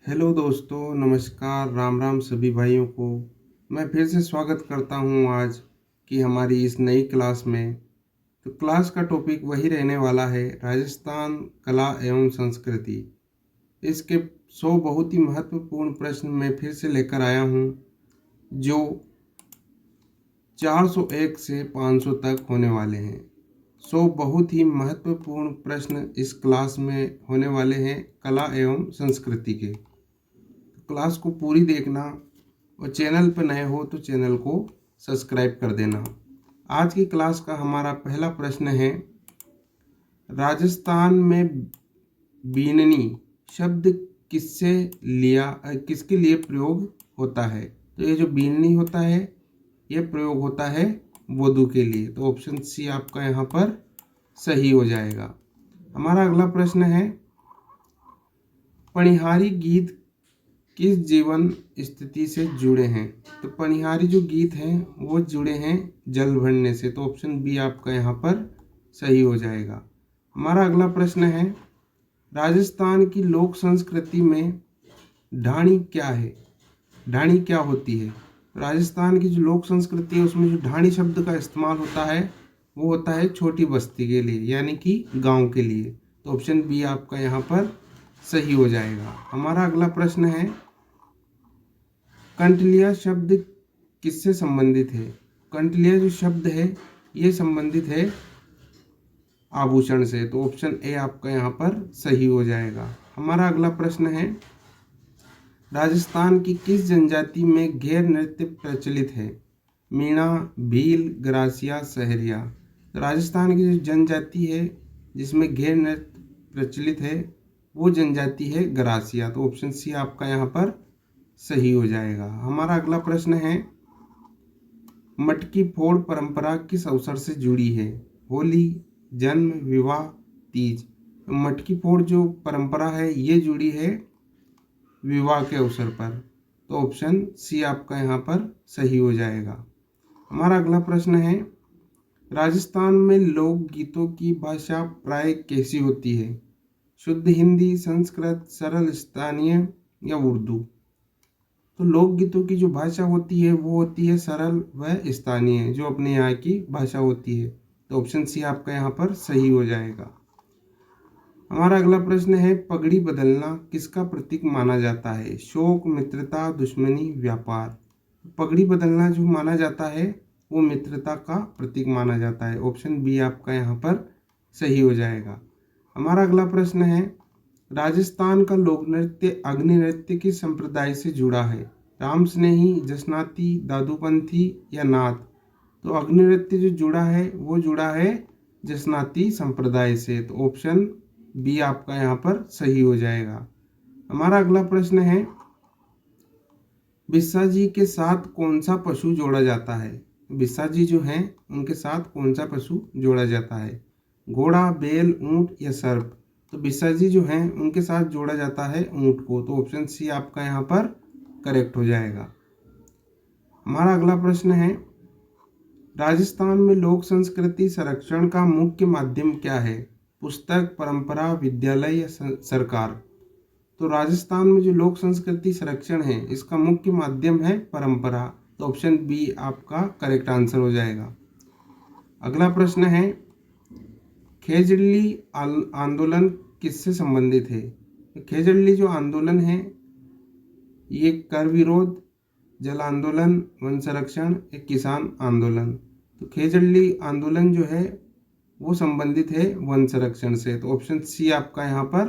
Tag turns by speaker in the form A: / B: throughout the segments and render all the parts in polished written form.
A: Hello दोस्तों, नमस्कार, राम राम सभी भाइयों को। मैं फिर से स्वागत करता हूं आज की हमारी इस नई क्लास में। तो क्लास का टॉपिक वही रहने वाला है, राजस्थान कला एवं संस्कृति। इसके 100 बहुत ही महत्वपूर्ण प्रश्न मैं फिर से लेकर आया हूं, जो 401 से 500 तक होने वाले हैं। 100 बहुत ही महत्वपूर्ण प्रश्न इस क्लास में होने वाले हैं कला एवं संस्कृति के। क्लास को पूरी देखना और चैनल पर नए हो तो चैनल को सब्सक्राइब कर देना। आज की क्लास का हमारा पहला प्रश्न है, राजस्थान में बीननी शब्द किसके लिए प्रयोग होता है? तो ये जो बीननी होता है ये प्रयोग होता है वधू के लिए। तो ऑप्शन सी आपका यहाँ पर सही हो जाएगा। हमारा अगला प्रश्न है, पनिहारी गीत किस जीवन स्थिति से जुड़े हैं? तो पनिहारी जो गीत हैं वो जुड़े हैं जल भरने से। तो ऑप्शन बी आपका यहाँ पर सही हो जाएगा। हमारा अगला प्रश्न है, राजस्थान की लोक संस्कृति में ढाणी क्या है? ढाणी क्या होती है? राजस्थान की जो लोक संस्कृति है उसमें जो ढाणी शब्द का इस्तेमाल होता है वो होता है छोटी बस्ती के लिए, यानी कि गांव के लिए। तो ऑप्शन बी आपका यहाँ पर सही हो जाएगा। हमारा अगला प्रश्न है, कंटलिया शब्द किससे संबंधित है? कंटलिया जो शब्द है ये संबंधित है आभूषण से। तो ऑप्शन ए आपका यहाँ पर सही हो जाएगा। हमारा अगला प्रश्न है, राजस्थान की किस जनजाति में घेर नृत्य प्रचलित है? मीणा, भील, ग्रासिया, सहरिया। तो राजस्थान की जो जनजाति है जिसमें घेर नृत्य प्रचलित है वो जनजाति है ग्रासिया। तो ऑप्शन सी आपका यहाँ पर सही हो जाएगा। हमारा अगला प्रश्न है, मटकी फोड़ परंपरा किस अवसर से जुड़ी है? होली, जन्म, विवाह, तीज। मटकी फोड़ जो परंपरा है ये जुड़ी है विवाह के अवसर पर। तो ऑप्शन सी आपका यहाँ पर सही हो जाएगा। हमारा अगला प्रश्न है, राजस्थान में लोक गीतों की भाषा प्राय कैसी होती है? शुद्ध हिंदी, संस्कृत, सरल स्थानीय या उर्दू? तो लोकगीतों की जो भाषा होती है वो होती है सरल व स्थानीय, जो अपने यहाँ की भाषा होती है। तो ऑप्शन सी आपका यहाँ पर सही हो जाएगा। हमारा अगला प्रश्न है, पगड़ी बदलना किसका प्रतीक माना जाता है? शोक, मित्रता, दुश्मनी, व्यापार। पगड़ी बदलना जो माना जाता है वो मित्रता का प्रतीक माना जाता है। ऑप्शन बी आपका यहाँ पर सही हो जाएगा। हमारा अगला प्रश्न है, राजस्थान का लोक नृत्य अग्नि नृत्य किस संप्रदाय से जुड़ा है? राम स्नेही, जसनाती, दादूपंथी या नाथ? तो अग्नि नृत्य जो जुड़ा है वो जुड़ा है जसनाती संप्रदाय से। तो ऑप्शन बी आपका यहाँ पर सही हो जाएगा। हमारा अगला प्रश्न है, बिस्सा जी के साथ कौन सा पशु जोड़ा जाता है? बिस्सा जी जो हैं उनके साथ कौन सा पशु जोड़ा जाता है? घोड़ा, बैल, ऊंट या सर्प? तो बिस्सा जी जो हैं उनके साथ जोड़ा जाता है ऊंट को। तो ऑप्शन सी आपका यहाँ पर करेक्ट हो जाएगा। हमारा अगला प्रश्न है, राजस्थान में लोक संस्कृति संरक्षण का मुख्य माध्यम क्या है? पुस्तक, परंपरा, विद्यालय या सरकार? तो राजस्थान में जो लोक संस्कृति संरक्षण है इसका मुख्य माध्यम है परंपरा। तो ऑप्शन बी आपका करेक्ट आंसर हो जाएगा। अगला प्रश्न है, खेजड़ली आंदोलन किससे संबंधित है? खेजड़ली जो आंदोलन है ये कर विरोध, जल आंदोलन, वन संरक्षण, एक किसान आंदोलन। तो खेजड़ली आंदोलन जो है वो संबंधित है वन संरक्षण से। तो ऑप्शन सी आपका यहाँ पर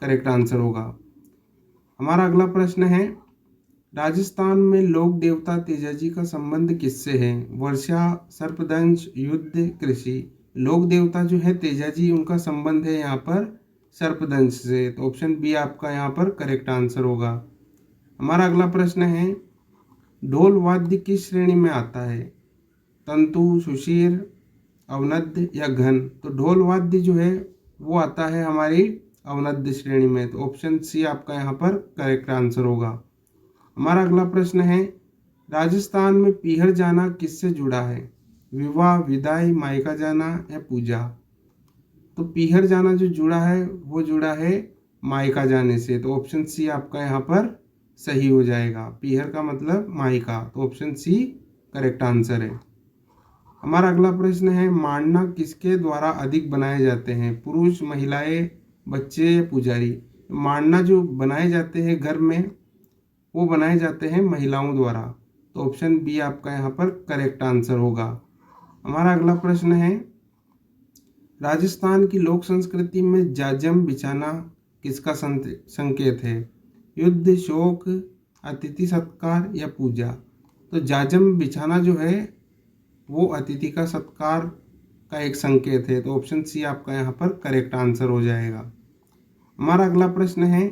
A: करेक्ट आंसर होगा। हमारा अगला प्रश्न है, राजस्थान में लोक देवता तेजाजी का संबंध किससे है? वर्षा, सर्पदंश, युद्ध, कृषि? लोक देवता जो है तेजाजी उनका संबंध है यहाँ पर सर्पदंश से। तो ऑप्शन बी आपका यहाँ पर करेक्ट आंसर होगा। हमारा अगला प्रश्न है, ढोल वाद्य किस श्रेणी में आता है? तंतु, सुशीर, अवनद्य या घन? तो ढोल वाद्य जो है वो आता है हमारी अवनद्य श्रेणी में। तो ऑप्शन सी आपका यहाँ पर करेक्ट आंसर होगा। हमारा अगला प्रश्न है, राजस्थान में पीहर जाना किससे जुड़ा है? विवाह, विदाई, मायका जाना या पूजा? तो पीहर जाना जो जुड़ा है वो जुड़ा है मायका जाने से, तो ऑप्शन सी आपका यहाँ पर सही हो जाएगा। पीहर का मतलब मायका, तो ऑप्शन सी करेक्ट आंसर है। हमारा अगला प्रश्न है, मांडना किसके द्वारा अधिक बनाए जाते हैं? पुरुष, महिलाएं, बच्चे या पुजारी? मांडना जो बनाए जाते हैं घर में, वो बनाए जाते हैं महिलाओं द्वारा, तो ऑप्शन बी आपका यहाँ पर करेक्ट आंसर होगा। हमारा अगला प्रश्न है, राजस्थान की लोक संस्कृति में जाजम बिछाना किसका संकेत है? युद्ध, शोक, अतिथि सत्कार या पूजा? तो जाजम बिछाना जो है वो अतिथि का सत्कार का एक संकेत है, तो ऑप्शन सी आपका यहाँ पर करेक्ट आंसर हो जाएगा। हमारा अगला प्रश्न है,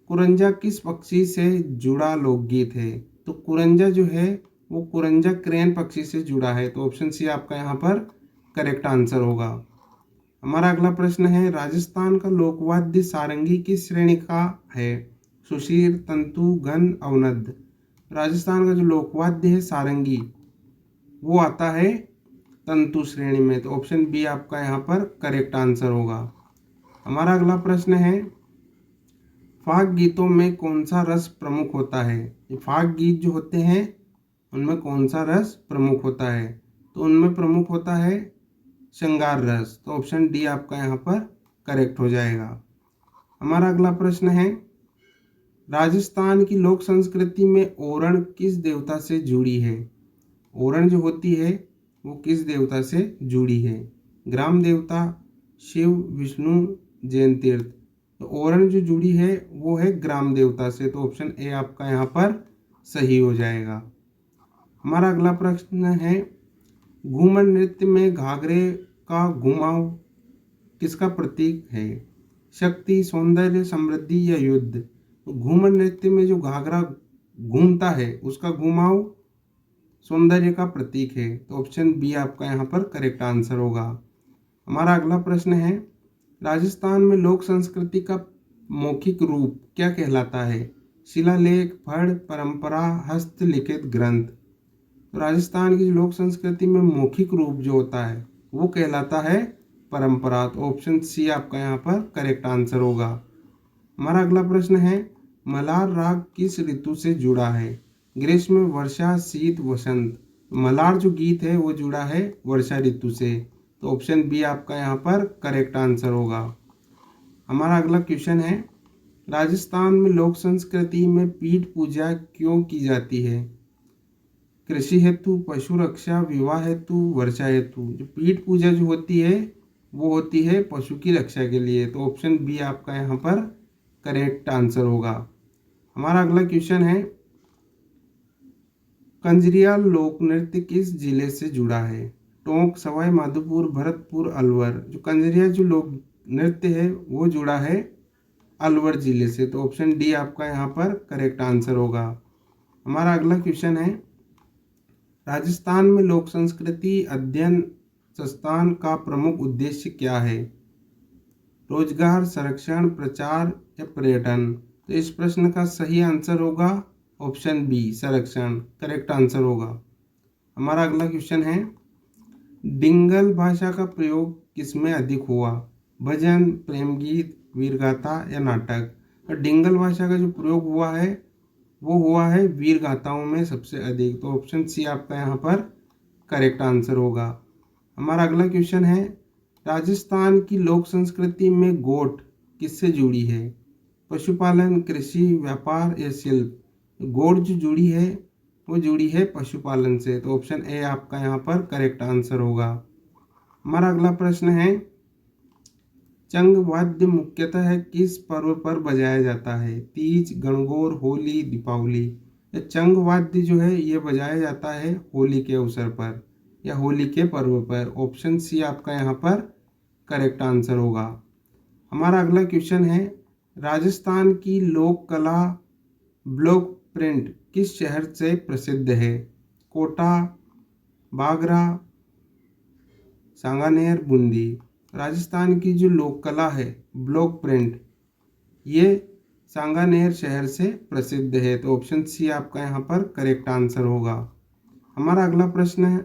A: कुरंजा किस पक्षी से जुड़ा लोकगीत है? तो कुरंजा जो है वो कुरंजा क्रेन पक्षी से जुड़ा है, तो ऑप्शन सी आपका यहाँ पर करेक्ट आंसर होगा। हमारा अगला प्रश्न है, राजस्थान का लोकवाद्य सारंगी किस श्रेणी का है? सुशीर, तंतु, घन, अवनद? राजस्थान का जो लोकवाद्य है सारंगी वो आता है तंतु श्रेणी में, तो ऑप्शन बी आपका यहाँ पर करेक्ट आंसर होगा। हमारा अगला प्रश्न है, फाग गीतों में कौन सा रस प्रमुख होता है? ये फाग गीत जो होते हैं उनमें कौन सा रस प्रमुख होता है? तो उनमें प्रमुख होता है श्रृंगार रस, तो ऑप्शन डी आपका यहाँ पर करेक्ट हो जाएगा। हमारा अगला प्रश्न है, राजस्थान की लोक संस्कृति में ओरण किस देवता से जुड़ी है? ओरण जो होती है वो किस देवता से जुड़ी है? ग्राम देवता, शिव, विष्णु, जैन तीर्थ? तो ओरण जो जुड़ी है वो है ग्राम देवता से, तो ऑप्शन ए आपका यहाँ पर सही हो जाएगा। हमारा अगला प्रश्न है, घूमर नृत्य में घाघरे का घुमाव किसका प्रतीक है? शक्ति, सौंदर्य, समृद्धि या युद्ध? तो घूमर नृत्य में जो घाघरा घूमता है उसका घुमाव सौंदर्य का प्रतीक है, तो ऑप्शन बी आपका यहाँ पर करेक्ट आंसर होगा। हमारा अगला प्रश्न है, राजस्थान में लोक संस्कृति का मौखिक रूप क्या कहलाता है? शिलालेख, फड़, परंपरा, हस्तलिखित ग्रंथ? तो राजस्थान की लोक संस्कृति में मौखिक रूप जो होता है वो कहलाता है परंपरा, तो ऑप्शन सी आपका यहाँ पर करेक्ट आंसर होगा। हमारा अगला प्रश्न है, मलार राग किस ऋतु से जुड़ा है? ग्रीष्म, वर्षा, शीत, वसंत? मलार जो गीत है वो जुड़ा है वर्षा ऋतु से, तो ऑप्शन बी आपका यहाँ पर करेक्ट आंसर होगा। हमारा अगला क्वेश्चन है, राजस्थान में लोक संस्कृति में पीठ पूजा क्यों की जाती है? कृषि हेतु, पशु रक्षा, विवाह हेतु, वर्षा हेतु? जो पीठ पूजा जो होती है वो होती है पशु की रक्षा के लिए, तो ऑप्शन बी आपका यहाँ पर करेक्ट आंसर होगा। हमारा अगला क्वेश्चन है, कंजरिया लोक नृत्य किस जिले से जुड़ा है? टोंक, सवाई माधोपुर, भरतपुर, अलवर? जो कंजरिया जो लोक नृत्य है वो जुड़ा है अलवर जिले से, तो ऑप्शन डी आपका यहाँ पर करेक्ट आंसर होगा। हमारा अगला क्वेश्चन है, राजस्थान में लोक संस्कृति अध्ययन संस्थान का प्रमुख उद्देश्य क्या है? रोजगार, संरक्षण, प्रचार या पर्यटन? तो इस प्रश्न का सही आंसर होगा ऑप्शन बी, संरक्षण, करेक्ट आंसर होगा। हमारा अगला क्वेश्चन है, डिंगल भाषा का प्रयोग किसमें अधिक हुआ? भजन, प्रेम गीत, वीरगाथा या नाटक? तो डिंगल भाषा का जो प्रयोग हुआ है वो हुआ है वीर गाथाओं में सबसे अधिक, तो ऑप्शन सी आपका यहाँ पर करेक्ट आंसर होगा। हमारा अगला क्वेश्चन है, राजस्थान की लोक संस्कृति में गोट किससे जुड़ी है? पशुपालन, कृषि, व्यापार या शिल्प? गोट जो जुड़ी है वो जुड़ी है पशुपालन से, तो ऑप्शन ए आपका यहाँ पर करेक्ट आंसर होगा। हमारा अगला प्रश्न है, चंग वाद्य मुख्यतः किस पर्व पर बजाया जाता है? तीज, गणगौर, होली, दीपावली? चंग वाद्य जो है ये बजाया जाता है होली के अवसर पर या होली के पर्व पर, ऑप्शन सी आपका यहाँ पर करेक्ट आंसर होगा। हमारा अगला क्वेश्चन है, राजस्थान की लोक कला ब्लॉक प्रिंट किस शहर से प्रसिद्ध है? कोटा, बागरा, सांगानेर, बूंदी? राजस्थान की जो लोक कला है ब्लॉक प्रिंट ये सांगानेर शहर से प्रसिद्ध है, तो ऑप्शन सी आपका यहाँ पर करेक्ट आंसर होगा। हमारा अगला प्रश्न है,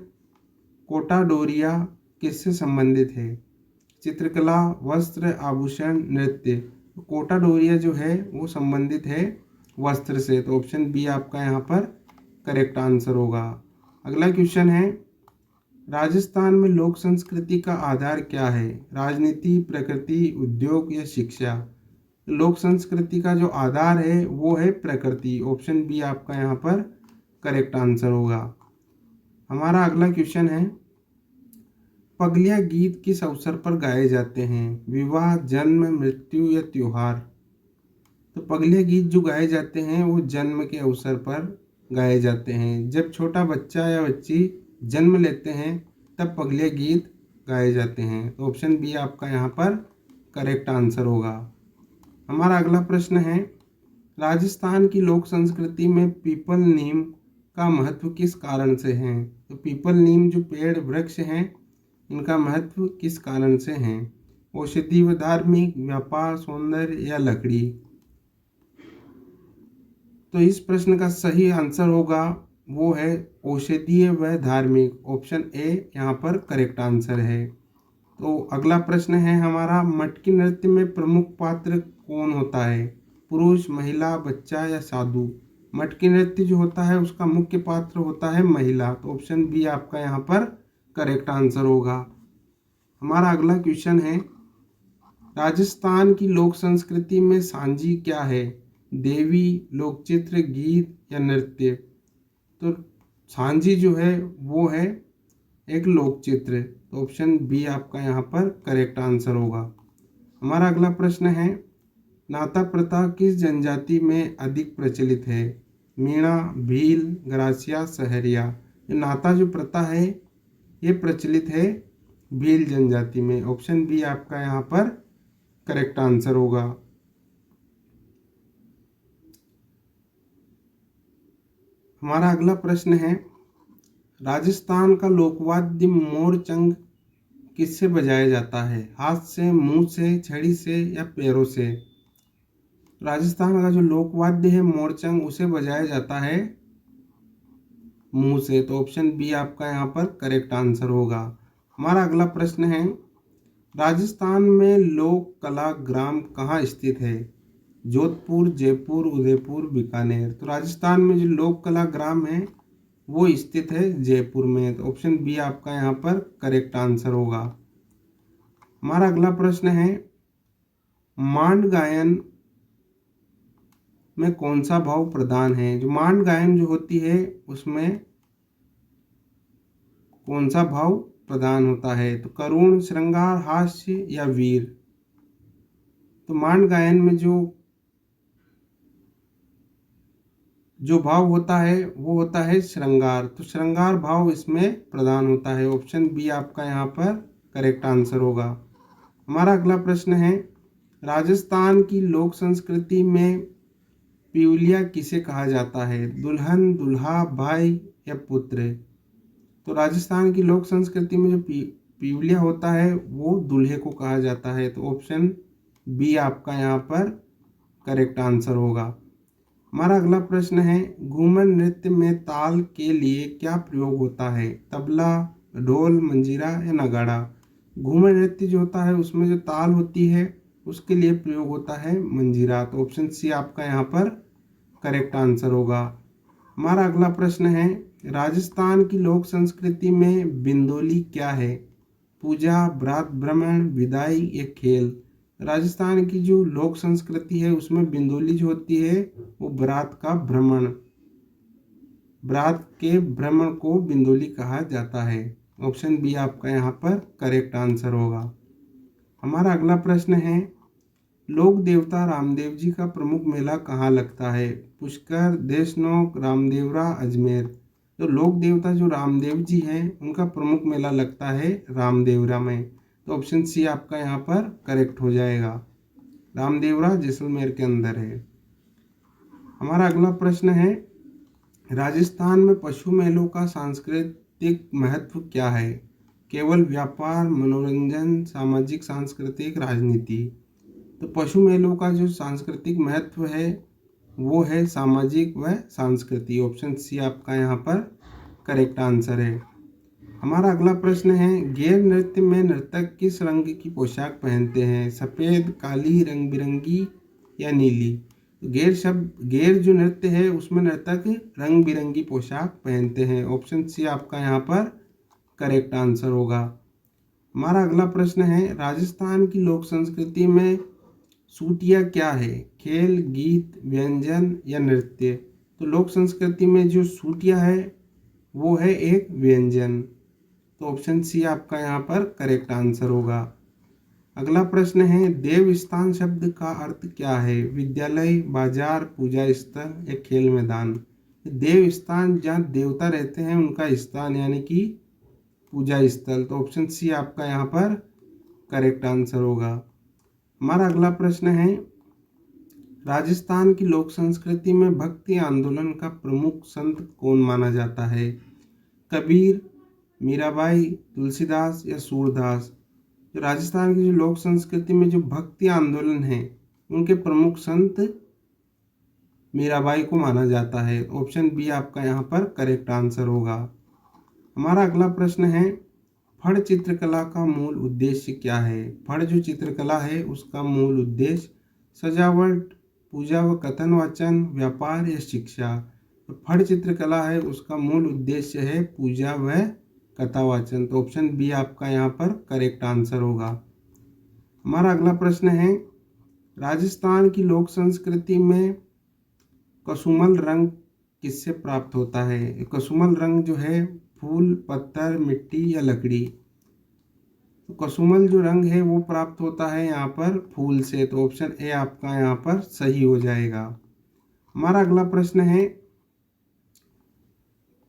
A: कोटा डोरिया किससे संबंधित है? चित्रकला, वस्त्र, आभूषण, नृत्य? कोटा डोरिया जो है वो संबंधित है वस्त्र से, तो ऑप्शन बी आपका यहाँ पर करेक्ट आंसर होगा। अगला क्वेश्चन है, राजस्थान में लोक संस्कृति का आधार क्या है? राजनीति, प्रकृति, उद्योग या शिक्षा? लोक संस्कृति का जो आधार है वो है प्रकृति। ऑप्शन बी आपका यहाँ पर करेक्ट आंसर होगा। हमारा अगला क्वेश्चन है, पगलिया गीत किस अवसर पर गाए जाते हैं? विवाह, जन्म, मृत्यु या त्योहार? तो पगलिया गीत जो गाए जाते हैं वो जन्म के अवसर पर गाए जाते हैं। जब छोटा बच्चा या बच्ची जन्म लेते हैं तब पगलिया गीत गाए जाते हैं। तो ऑप्शन बी आपका यहाँ पर करेक्ट आंसर होगा। हमारा अगला प्रश्न है, राजस्थान की लोक संस्कृति में पीपल नीम का महत्व किस कारण से है? तो पीपल नीम जो पेड़ वृक्ष हैं इनका महत्व किस कारण से है? औषधि व धार्मिक, व्यापार, सौंदर्य या लकड़ी? तो इस प्रश्न का सही आंसर होगा वो है औषधीय व धार्मिक। ऑप्शन ए यहाँ पर करेक्ट आंसर है। तो अगला प्रश्न है हमारा, मटकी नृत्य में प्रमुख पात्र कौन होता है? पुरुष, महिला, बच्चा या साधु? मटकी नृत्य जो होता है उसका मुख्य पात्र होता है महिला। तो ऑप्शन बी आपका यहाँ पर करेक्ट आंसर होगा। हमारा अगला क्वेश्चन है, राजस्थान की लोक संस्कृति में सांझी क्या है? देवी, लोकचित्र, गीत या नृत्य? तो सांझी जो है वो है एक लोकचित्र। तो ऑप्शन बी आपका यहाँ पर करेक्ट आंसर होगा। हमारा अगला प्रश्न है, नाता प्रथा किस जनजाति में अधिक प्रचलित है? मीणा, भील, ग्रासिया, सहरिया? नाता जो प्रथा है ये प्रचलित है भील जनजाति में। ऑप्शन बी आपका यहाँ पर करेक्ट आंसर होगा। हमारा अगला प्रश्न है, राजस्थान का लोकवाद्य मोरचंग किससे बजाया जाता है? हाथ से, मुंह से, छड़ी से या पैरों से? राजस्थान का जो लोकवाद्य है मोरचंग उसे बजाया जाता है मुंह से। तो ऑप्शन बी आपका यहाँ पर करेक्ट आंसर होगा। हमारा अगला प्रश्न है, राजस्थान में लोक कला ग्राम कहाँ स्थित है? जोधपुर, जयपुर, उदयपुर, बीकानेर? तो राजस्थान में जो लोक कला ग्राम है वो स्थित है जयपुर में। तो ऑप्शन बी आपका यहाँ पर करेक्ट आंसर होगा। हमारा अगला प्रश्न है, मांड गायन में कौन सा भाव प्रधान है? जो मांड गायन जो होती है उसमें कौन सा भाव प्रधान होता है? तो करुण, श्रृंगार, हास्य या वीर? तो मांड गायन में जो भाव होता है वो होता है श्रृंगार। तो श्रृंगार भाव इसमें प्रधान होता है। ऑप्शन बी आपका यहाँ पर करेक्ट आंसर होगा। हमारा अगला प्रश्न है, राजस्थान की लोक संस्कृति में पिवलिया किसे कहा जाता है? दुल्हन, दूल्हा, भाई या पुत्र? तो राजस्थान की लोक संस्कृति में जो पिवलिया होता है वो दूल्हे को कहा जाता है। तो ऑप्शन बी आपका यहाँ पर करेक्ट आंसर होगा। हमारा अगला प्रश्न है, घूमर नृत्य में ताल के लिए क्या प्रयोग होता है? तबला, ढोल, मंजीरा या नगाड़ा? घूमर नृत्य जो होता है उसमें जो ताल होती है उसके लिए प्रयोग होता है मंजीरा। तो ऑप्शन सी आपका यहाँ पर करेक्ट आंसर होगा। हमारा अगला प्रश्न है, राजस्थान की लोक संस्कृति में बिंदोली क्या है? पूजा, व्रत, भ्रमण, विदाई या खेल? राजस्थान की जो लोक संस्कृति है उसमें बिंदोली जो होती है वो व्रत के भ्रमण को बिंदोली कहा जाता है। ऑप्शन बी आपका यहाँ पर करेक्ट आंसर होगा। हमारा अगला प्रश्न है, लोक देवता रामदेव जी का प्रमुख मेला कहाँ लगता है? पुष्कर, देशनोक, रामदेवरा, अजमेर? तो लोक देवता जो रामदेव जी हैं उनका प्रमुख मेला लगता है रामदेवरा में। तो ऑप्शन सी आपका यहाँ पर करेक्ट हो जाएगा। रामदेवरा जैसलमेर के अंदर है। हमारा अगला प्रश्न है, राजस्थान में पशु मेलों का सांस्कृतिक महत्व क्या है? केवल व्यापार, मनोरंजन, सामाजिक, सांस्कृतिक, राजनीति? तो पशु मेलों का जो सांस्कृतिक महत्व है वो है सामाजिक व सांस्कृतिक। ऑप्शन सी आपका यहाँ पर करेक्ट आंसर है। हमारा अगला प्रश्न है, गैर नृत्य में नर्तक किस रंग की पोशाक पहनते हैं? सफ़ेद, काली, रंग बिरंगी या नीली? गैर जो नृत्य है उसमें नर्तक रंग बिरंगी पोशाक पहनते हैं। ऑप्शन सी आपका यहाँ पर करेक्ट आंसर होगा। हमारा अगला प्रश्न है, राजस्थान की लोक संस्कृति में सूटिया क्या है? खेल, गीत, व्यंजन या नृत्य? तो लोक संस्कृति में जो सूटिया है वो है एक व्यंजन। तो ऑप्शन सी आपका यहाँ पर करेक्ट आंसर होगा। अगला प्रश्न है, देव स्थान शब्द का अर्थ क्या है? विद्यालय, बाजार, पूजा स्थल या खेल मैदान? देव स्थान जहाँ देवता रहते हैं उनका स्थान यानी कि पूजा स्थल। तो ऑप्शन सी आपका यहाँ पर करेक्ट आंसर होगा। हमारा अगला प्रश्न है, राजस्थान की लोक संस्कृति में भक्ति आंदोलन का प्रमुख संत कौन माना जाता है? कबीर, मीराबाई, तुलसीदास या सूरदास? जो राजस्थान की जो लोक संस्कृति में जो भक्ति आंदोलन है उनके प्रमुख संत मीराबाई को माना जाता है। ऑप्शन बी आपका यहाँ पर करेक्ट आंसर होगा। हमारा अगला प्रश्न है, फड़ चित्रकला का मूल उद्देश्य क्या है? फड़ जो चित्रकला है उसका मूल उद्देश्य सजावट, पूजा व कथन वाचन, व्यापार या शिक्षा? तो फड़ चित्रकला है उसका मूल उद्देश्य है पूजा व कथावाचन। तो ऑप्शन बी आपका यहाँ पर करेक्ट आंसर होगा। हमारा अगला प्रश्न है, राजस्थान की लोक संस्कृति में कसुमल रंग किससे प्राप्त होता है? कसुमल रंग जो है फूल, पत्थर, मिट्टी या लकड़ी? तो कसुमल जो रंग है वो प्राप्त होता है यहाँ पर फूल से। तो ऑप्शन ए आपका यहाँ पर सही हो जाएगा। हमारा अगला प्रश्न है,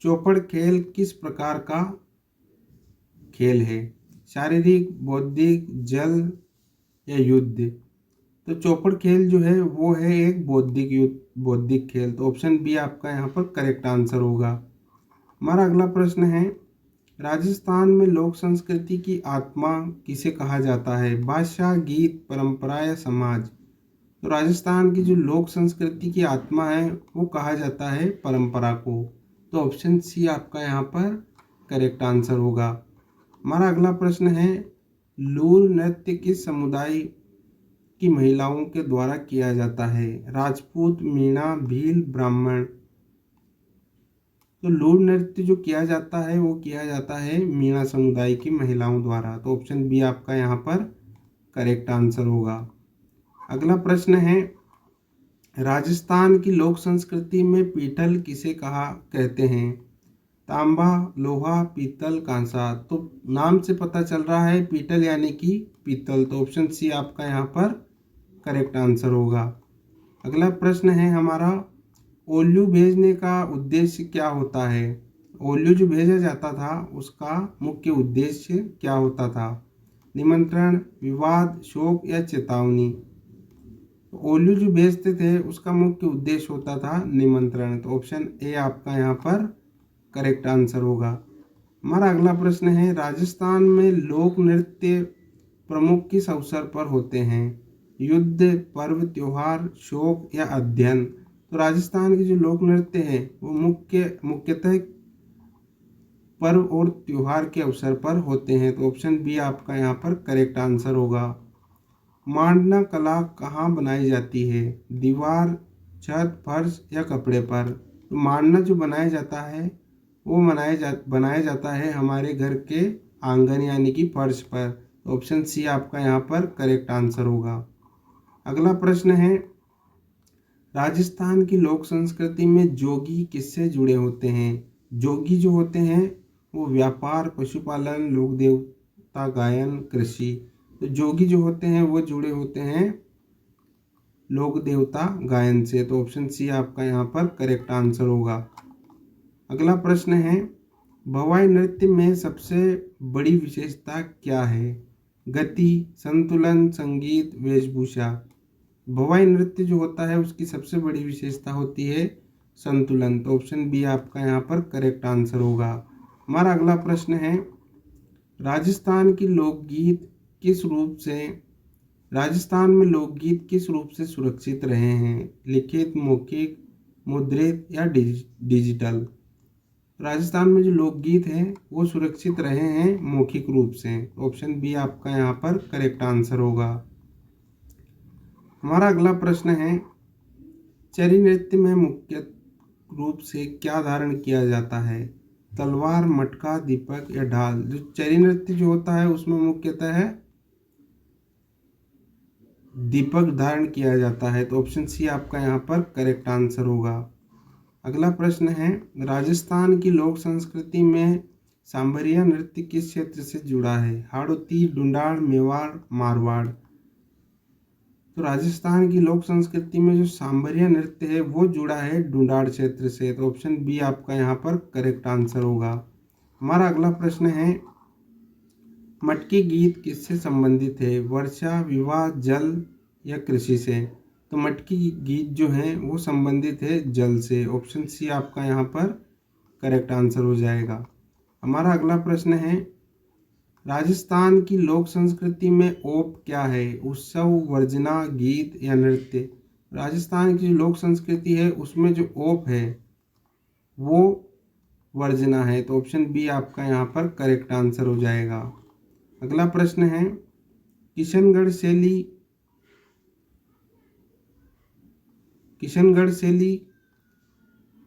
A: चौपड़ खेल किस प्रकार का खेल है? शारीरिक, बौद्धिक, जल या युद्ध? तो चौपड़ खेल जो है वो है एक बौद्धिक खेल। तो ऑप्शन बी आपका यहाँ पर करेक्ट आंसर होगा। हमारा अगला प्रश्न है, राजस्थान में लोक संस्कृति की आत्मा किसे कहा जाता है? भाषा, गीत, परंपरा या समाज? तो राजस्थान की जो लोक संस्कृति की आत्मा है वो कहा जाता है परंपरा को। तो ऑप्शन सी आपका यहाँ पर करेक्ट आंसर होगा। हमारा अगला प्रश्न है, लूर नृत्य किस समुदाय की महिलाओं के द्वारा किया जाता है? राजपूत, मीणा, भील, ब्राह्मण? तो लूर नृत्य जो किया जाता है वो किया जाता है मीणा समुदाय की महिलाओं द्वारा। तो ऑप्शन बी आपका यहाँ पर करेक्ट आंसर होगा। अगला प्रश्न है, राजस्थान की लोक संस्कृति में पीतल किसे कहते हैं? तांबा, लोहा, पीतल, कांसा? तो नाम से पता चल रहा है पीतल यानी कि पीतल। तो ऑप्शन सी आपका यहाँ पर करेक्ट आंसर होगा। अगला प्रश्न है हमारा, ओल्लू भेजने का उद्देश्य क्या होता है? ओल्लू जो भेजा जाता था उसका मुख्य उद्देश्य क्या होता था? निमंत्रण, विवाद, शोक या चेतावनी? ओल्लू जो भेजते थे उसका मुख्य उद्देश्य होता था निमंत्रण। तो ऑप्शन ए आपका यहाँ पर करेक्ट आंसर होगा। हमारा अगला प्रश्न है, राजस्थान में लोक नृत्य प्रमुख किस अवसर पर होते हैं? युद्ध, पर्व, त्योहार, शोक या अध्ययन? तो राजस्थान के जो लोक नृत्य है वो मुख्यतः पर्व और त्योहार के अवसर पर होते हैं। तो ऑप्शन बी आपका यहाँ पर करेक्ट आंसर होगा। मांडना कला कहाँ बनाई जाती है? दीवार, छत, फर्श या कपड़े पर? तो मांडना जो बनाया जाता है वो बनाया जाता है हमारे घर के आंगन यानी कि फर्श पर। तो ऑप्शन सी आपका यहाँ पर करेक्ट आंसर होगा। अगला प्रश्न है, राजस्थान की लोक संस्कृति में जोगी किससे जुड़े होते हैं? जोगी जो होते हैं वो व्यापार, पशुपालन, लोक देवता गायन, कृषि? तो जोगी जो होते हैं वो जुड़े होते हैं लोक देवता गायन से। तो ऑप्शन सी आपका यहाँ पर करेक्ट आंसर होगा। अगला प्रश्न है, भवाई नृत्य में सबसे बड़ी विशेषता क्या है? गति, संतुलन, संगीत, वेशभूषा? भवाई नृत्य जो होता है उसकी सबसे बड़ी विशेषता होती है संतुलन। तो ऑप्शन बी आपका यहाँ पर करेक्ट आंसर होगा। हमारा अगला प्रश्न है, राजस्थान में लोकगीत किस रूप से सुरक्षित रहे हैं? लिखित, मौखिक, मुद्रित या डिजिटल? राजस्थान में जो लोकगीत हैं वो सुरक्षित रहे हैं मौखिक रूप से। ऑप्शन बी आपका यहाँ पर करेक्ट आंसर होगा। हमारा अगला प्रश्न है, चरी नृत्य में मुख्य रूप से क्या धारण किया जाता है? तलवार, मटका, दीपक या ढाल? जो चरी नृत्य जो होता है उसमें मुख्यतः है दीपक धारण किया जाता है। तो ऑप्शन सी आपका यहाँ पर करेक्ट आंसर होगा। अगला प्रश्न है, राजस्थान की लोक संस्कृति में सांभरिया नृत्य किस क्षेत्र से जुड़ा है? हाड़ौती, ढूंढाड़, मेवाड़, मारवाड़? तो राजस्थान की लोक संस्कृति में जो सांभरिया नृत्य है वो जुड़ा है ढूंढाड़ क्षेत्र से। तो ऑप्शन बी आपका यहाँ पर करेक्ट आंसर होगा। हमारा अगला प्रश्न है, मटकी गीत किससे संबंधित है? वर्षा, विवाह, जल या कृषि से? तो मटकी गीत जो है वो संबंधित है जल से। ऑप्शन सी आपका यहाँ पर करेक्ट आंसर हो जाएगा। हमारा अगला प्रश्न है, राजस्थान की लोक संस्कृति में ओप क्या है? उत्सव, वर्जना, गीत या नृत्य? राजस्थान की जो लोक संस्कृति है उसमें जो ओप है वो वर्जना है। तो ऑप्शन बी आपका यहाँ पर करेक्ट आंसर हो जाएगा। अगला प्रश्न है, किशनगढ़ शैली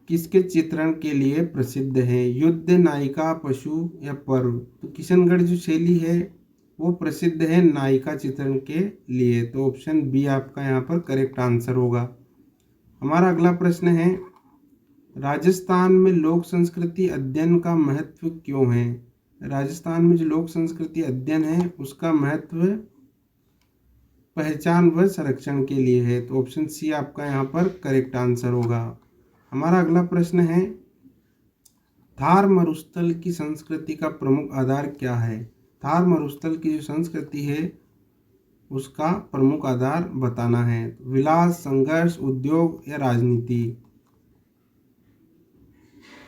A: किसके चित्रण के लिए प्रसिद्ध है? युद्ध, नायिका, पशु या पर्व? तो किशनगढ़ जो शैली है वो प्रसिद्ध है नायिका चित्रण के लिए। तो ऑप्शन बी आपका यहाँ पर करेक्ट आंसर होगा। हमारा अगला प्रश्न है, राजस्थान में लोक संस्कृति अध्ययन का महत्व क्यों है? राजस्थान में जो लोक संस्कृति अध्ययन है उसका महत्व पहचान व संरक्षण के लिए है। तो ऑप्शन सी आपका यहाँ पर करेक्ट आंसर होगा। हमारा अगला प्रश्न है, थार मरुस्थल की संस्कृति का प्रमुख आधार क्या है? थार मरुस्थल की जो संस्कृति है उसका प्रमुख आधार बताना है। विलास, संघर्ष, उद्योग या राजनीति?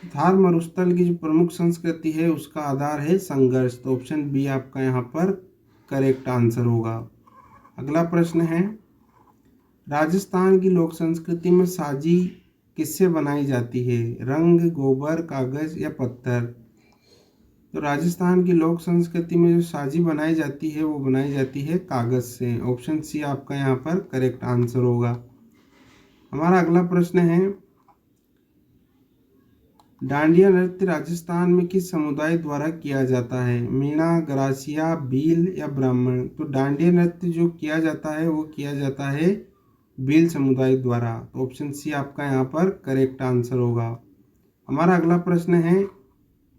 A: थार मरुस्थल की जो प्रमुख संस्कृति है उसका आधार है संघर्ष। तो ऑप्शन बी आपका यहाँ पर करेक्ट आंसर होगा। अगला प्रश्न है, राजस्थान की लोक संस्कृति में साजी किससे बनाई जाती है? रंग, गोबर, कागज या पत्थर? तो राजस्थान की लोक संस्कृति में जो साजी बनाई जाती है वो बनाई जाती है कागज से। ऑप्शन सी आपका यहाँ पर करेक्ट आंसर होगा। हमारा अगला प्रश्न है, डांडिया नृत्य राजस्थान में किस समुदाय द्वारा किया जाता है? मीणा, गरासिया, भील या ब्राह्मण? तो डांडिया नृत्य जो किया जाता है वो किया जाता है भील समुदाय द्वारा। तो ऑप्शन सी आपका यहाँ पर करेक्ट आंसर होगा। हमारा अगला प्रश्न है,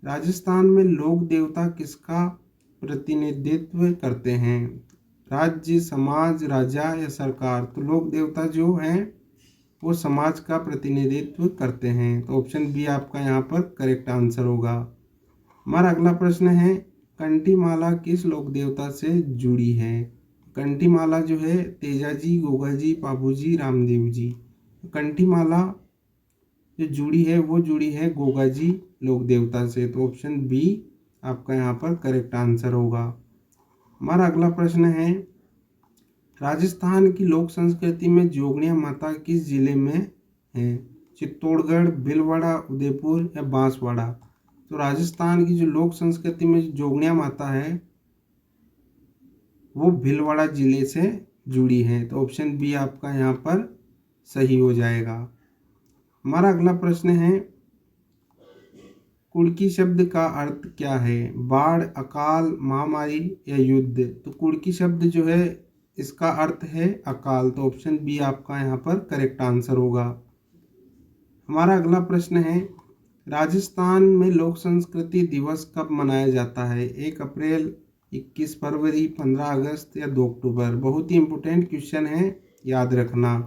A: राजस्थान में लोक देवता किसका प्रतिनिधित्व करते हैं? राज्य, समाज, राजा या सरकार? तो लोक देवता जो हैं वो समाज का प्रतिनिधित्व करते हैं। तो ऑप्शन बी आपका यहाँ पर करेक्ट आंसर होगा। हमारा अगला प्रश्न है, कंठीमाला किस लोक देवता से जुड़ी है? कंठीमाला जो है तेजाजी, गोगाजी, पाबूजी, रामदेव जी? कंठीमाला जो जुड़ी है वो जुड़ी है गोगाजी लोक देवता से। तो ऑप्शन बी आपका यहाँ पर करेक्ट आंसर होगा। हमारा अगला प्रश्न है, राजस्थान की लोक संस्कृति में जोगनिया माता किस जिले में है? चित्तौड़गढ़, भीलवाड़ा, उदयपुर या बांसवाड़ा? तो राजस्थान की जो लोक संस्कृति में जोगनिया माता है वो भीलवाड़ा जिले से जुड़ी है। तो ऑप्शन बी आपका यहाँ पर सही हो जाएगा। हमारा अगला प्रश्न है, कुड़की शब्द का अर्थ क्या है? बाढ़, अकाल, महामारी या युद्ध? तो कुड़की शब्द जो है इसका अर्थ है अकाल। तो ऑप्शन बी आपका यहाँ पर करेक्ट आंसर होगा। हमारा अगला प्रश्न है, राजस्थान में लोक संस्कृति दिवस कब मनाया जाता है? 1 अप्रैल, 21 फरवरी, 15 अगस्त या 2 अक्टूबर? बहुत ही इम्पोर्टेंट क्वेश्चन है, याद रखना।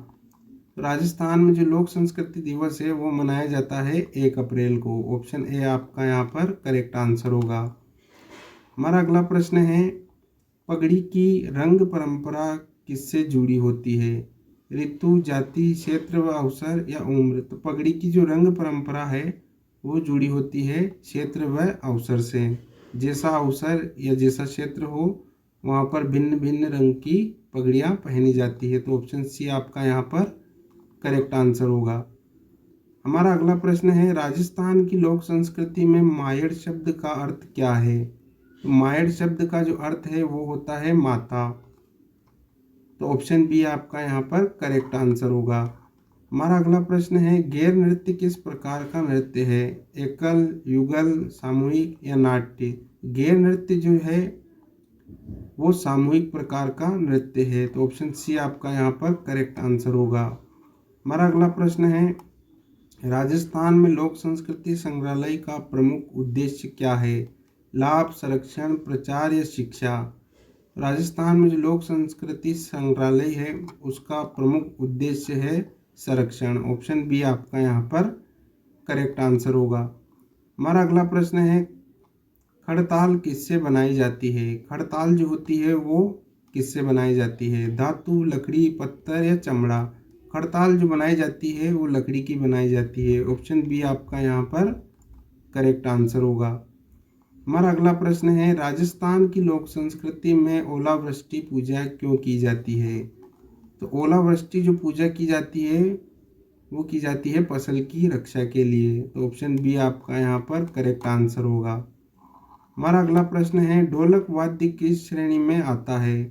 A: तो राजस्थान में जो लोक संस्कृति दिवस है वो मनाया जाता है 1 अप्रैल को। ऑप्शन ए आपका यहाँ पर करेक्ट आंसर होगा। हमारा अगला प्रश्न है, पगड़ी की रंग परंपरा किससे जुड़ी होती है? ऋतु, जाति, क्षेत्र व अवसर या उम्र? तो पगड़ी की जो रंग परंपरा है वो जुड़ी होती है क्षेत्र व अवसर से। जैसा अवसर या जैसा क्षेत्र हो वहाँ पर भिन्न भिन्न रंग की पगड़ियाँ पहनी जाती है। तो ऑप्शन सी आपका यहाँ पर करेक्ट आंसर होगा। हमारा अगला प्रश्न है, राजस्थान की लोक संस्कृति में मायड़ शब्द का अर्थ क्या है? तो मायड़ शब्द का जो अर्थ है वो होता है माता। तो ऑप्शन बी आपका यहाँ पर करेक्ट आंसर होगा। हमारा अगला प्रश्न है, गैर नृत्य किस प्रकार का नृत्य है? एकल, युगल, सामूहिक या नाट्य? गैर नृत्य जो है वो सामूहिक प्रकार का नृत्य है। तो ऑप्शन सी आपका यहाँ पर करेक्ट आंसर होगा। हमारा अगला प्रश्न है, राजस्थान में लोक संस्कृति संग्रहालय का प्रमुख उद्देश्य क्या है? लाभ, संरक्षण, प्रचार या शिक्षा? राजस्थान में जो लोक संस्कृति संग्रहालय है उसका प्रमुख उद्देश्य है संरक्षण। ऑप्शन बी आपका यहाँ पर करेक्ट आंसर होगा। हमारा अगला प्रश्न है, खड़ताल किससे बनाई जाती है? खड़ताल जो होती है वो किससे बनाई जाती है? धातु, लकड़ी, पत्थर या चमड़ा? खड़ताल जो बनाई जाती है वो लकड़ी की बनाई जाती है। ऑप्शन बी आपका यहाँ पर करेक्ट आंसर होगा। हमारा अगला प्रश्न है, राजस्थान की लोक संस्कृति में ओलावृष्टि पूजा क्यों की जाती है? तो ओलावृष्टि जो पूजा की जाती है वो की जाती है फसल की रक्षा के लिए। तो ऑप्शन बी आपका यहाँ पर करेक्ट आंसर होगा। हमारा अगला प्रश्न है, ढोलक वाद्य किस श्रेणी में आता है?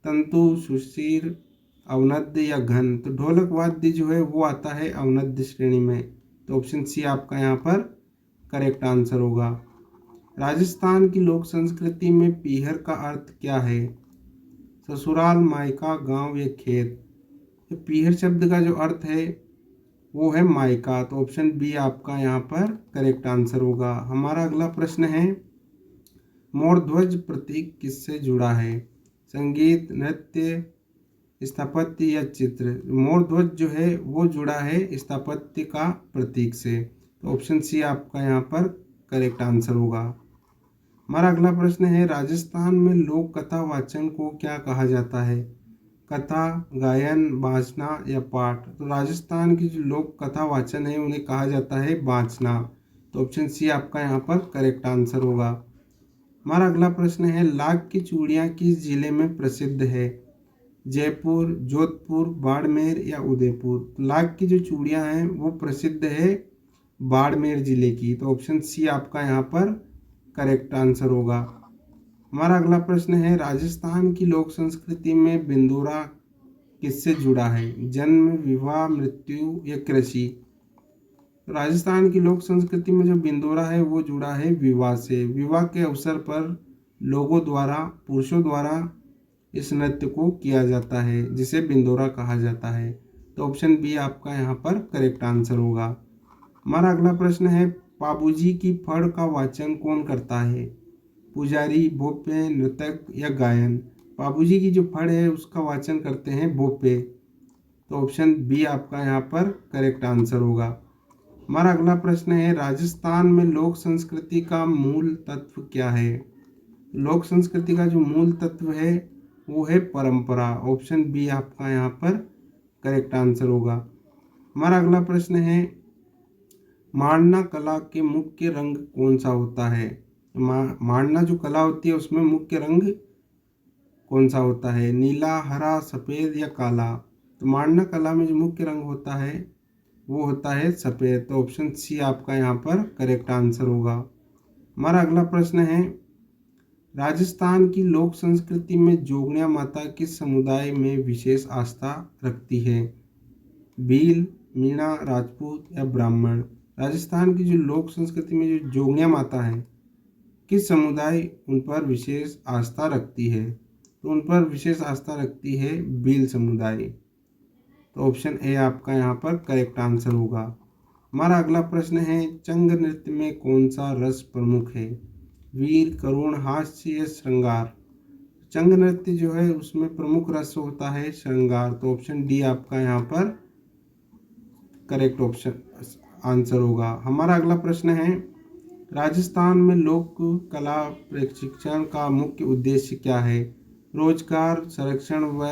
A: तंतु, सुशीर, अवनद्य या घन? तो ढोलक वाद्य जो है वो आता है अवनद्य श्रेणी में। तो ऑप्शन सी आपका यहाँ पर करेक्ट आंसर होगा। राजस्थान की लोक संस्कृति में पीहर का अर्थ क्या है? ससुराल, मायका, गांव या खेत? तो पीहर शब्द का जो अर्थ है वो है मायका। तो ऑप्शन बी आपका यहाँ पर करेक्ट आंसर होगा। हमारा अगला प्रश्न है, मोर ध्वज प्रतीक किससे जुड़ा है? संगीत, नृत्य, स्थापत्य या चित्र? मोर ध्वज जो है वो जुड़ा है स्थापत्य का प्रतीक से। तो ऑप्शन सी आपका यहाँ पर करेक्ट आंसर होगा। हमारा अगला प्रश्न है, राजस्थान में लोक कथा वाचन को क्या कहा जाता है? कथा, गायन, बाँचना या पाठ? तो राजस्थान की जो लोक कथा वाचन है उन्हें कहा जाता है बाँचना। तो ऑप्शन सी आपका यहाँ पर करेक्ट आंसर होगा। हमारा अगला प्रश्न है, लाख की चूड़ियाँ किस जिले में प्रसिद्ध है? जयपुर, जोधपुर, बाड़मेर या उदयपुर? तो लाख की जो चूड़ियाँ हैं वो प्रसिद्ध है बाड़मेर जिले की। तो ऑप्शन सी आपका यहाँ पर करेक्ट आंसर होगा। हमारा अगला प्रश्न है, राजस्थान की लोक संस्कृति में बिंदोरा किससे जुड़ा है? जन्म, विवाह, मृत्यु या कृषि? राजस्थान की लोक संस्कृति में जो बिंदोरा है वो जुड़ा है विवाह से। विवाह के अवसर पर लोगों द्वारा, पुरुषों द्वारा इस नृत्य को किया जाता है जिसे बिंदोरा कहा जाता है। तो ऑप्शन बी आपका यहाँ पर करेक्ट आंसर होगा। हमारा अगला प्रश्न है, पाबूजी की फड़ का वाचन कौन करता है? पुजारी, भोपे, नृतक या गायन? पाबूजी की जो फड़ है उसका वाचन करते हैं भोपे। तो ऑप्शन बी आपका यहाँ पर करेक्ट आंसर होगा। हमारा अगला प्रश्न है, राजस्थान में लोक संस्कृति का मूल तत्व क्या है? लोक संस्कृति का जो मूल तत्व है वो है परंपरा। ऑप्शन बी आपका यहाँ पर करेक्ट आंसर होगा। हमारा अगला प्रश्न है, मांडना कला के मुख्य रंग कौन सा होता है? मांडना जो कला होती है उसमें मुख्य रंग कौन सा होता है? नीला, हरा, सफ़ेद या काला? तो मांडना कला में जो मुख्य रंग होता है वो होता है सफ़ेद। तो ऑप्शन सी आपका यहाँ पर करेक्ट आंसर होगा। हमारा अगला प्रश्न है, राजस्थान की लोक संस्कृति में जोगनिया माता किस समुदाय में विशेष आस्था रखती है? भील, मीणा, राजपूत या ब्राह्मण? राजस्थान की जो लोक संस्कृति में जो जोगनिया माता है किस समुदाय उन पर विशेष आस्था रखती है? तो उन पर विशेष आस्था रखती है भील समुदाय। तो ऑप्शन ए आपका यहाँ पर करेक्ट आंसर होगा। हमारा अगला प्रश्न है, चंग नृत्य में कौन सा रस प्रमुख है? वीर, करुण, हास्य या श्रृंगार? चंग नृत्य जो है उसमें प्रमुख रस होता है श्रृंगार। तो ऑप्शन डी आपका यहाँ पर करेक्ट ऑप्शन आंसर होगा। हमारा अगला प्रश्न है, राजस्थान में लोक कला प्रशिक्षण का मुख्य उद्देश्य क्या है? रोजगार, संरक्षण व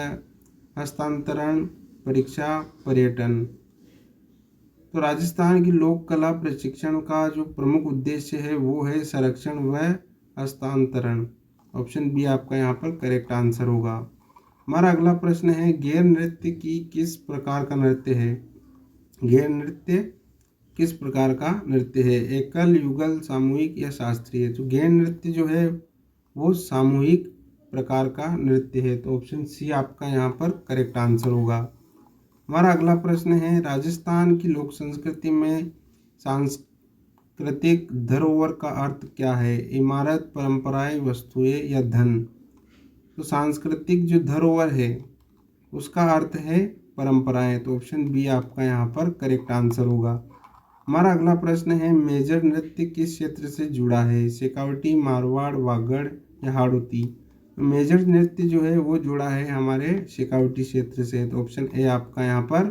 A: हस्तांतरण, परीक्षा, पर्यटन? तो राजस्थान की लोक कला प्रशिक्षण का जो प्रमुख उद्देश्य है वो है संरक्षण व हस्तांतरण। ऑप्शन बी आपका यहाँ पर करेक्ट आंसर होगा। हमारा अगला प्रश्न है, गैर नृत्य की किस प्रकार का नृत्य है? गैर नृत्य किस प्रकार का नृत्य है? एकल, युगल, सामूहिक या शास्त्रीय? तो गैर नृत्य जो है वो सामूहिक प्रकार का नृत्य है। तो ऑप्शन सी आपका यहाँ पर करेक्ट आंसर होगा। हमारा अगला प्रश्न है, राजस्थान की लोक संस्कृति में सांस्कृतिक धरोहर का अर्थ क्या है? इमारत, परंपराएं, वस्तुएं या धन? तो सांस्कृतिक जो धरोहर है उसका अर्थ है परंपराएं। तो ऑप्शन बी आपका यहाँ पर करेक्ट आंसर होगा। हमारा अगला प्रश्न है, मेजर नृत्य किस क्षेत्र से जुड़ा है? शेखावटी, मारवाड़, वागड़ या हाड़ौती? मेजर नृत्य जो है वो जुड़ा है हमारे शेखावटी क्षेत्र से। तो ऑप्शन ए आपका यहाँ पर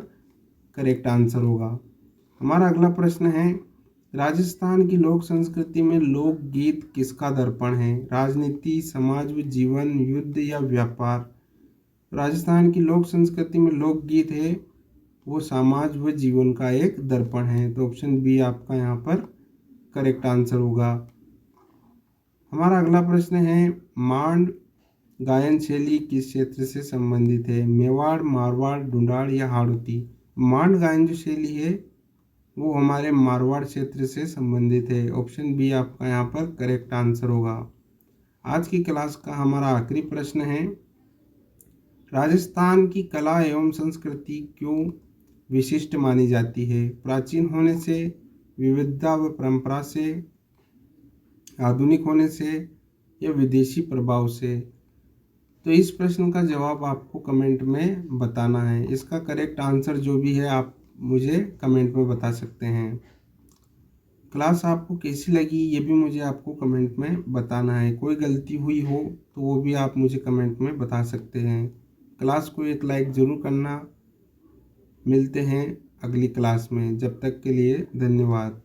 A: करेक्ट आंसर होगा। हमारा अगला प्रश्न है, राजस्थान की लोक संस्कृति में लोकगीत किसका दर्पण है? राजनीति, समाज व जीवन, युद्ध या व्यापार? राजस्थान की लोक संस्कृति में लोकगीत है वो समाज व जीवन का एक दर्पण है। तो ऑप्शन बी आपका यहाँ पर करेक्ट आंसर होगा। हमारा अगला प्रश्न है, मांड गायन शैली किस क्षेत्र से संबंधित है? मेवाड़, मारवाड़, ढूंढाड़ या हाड़ौती? मांड गायन जो शैली है वो हमारे मारवाड़ क्षेत्र से संबंधित है। ऑप्शन बी आपका यहाँ पर करेक्ट आंसर होगा। आज की क्लास का हमारा आखिरी प्रश्न है, राजस्थान की कला एवं संस्कृति क्यों विशिष्ट मानी जाती है? प्राचीन होने से, विविधता व परंपरा से, आधुनिक होने से या विदेशी प्रभाव से? तो इस प्रश्न का जवाब आपको कमेंट में बताना है। इसका करेक्ट आंसर जो भी है आप मुझे कमेंट में बता सकते हैं। क्लास आपको कैसी लगी ये भी मुझे आपको कमेंट में बताना है। कोई गलती हुई हो तो वो भी आप मुझे कमेंट में बता सकते हैं। क्लास को एक लाइक ज़रूर करना। मिलते हैं अगली क्लास में, जब तक के लिए धन्यवाद।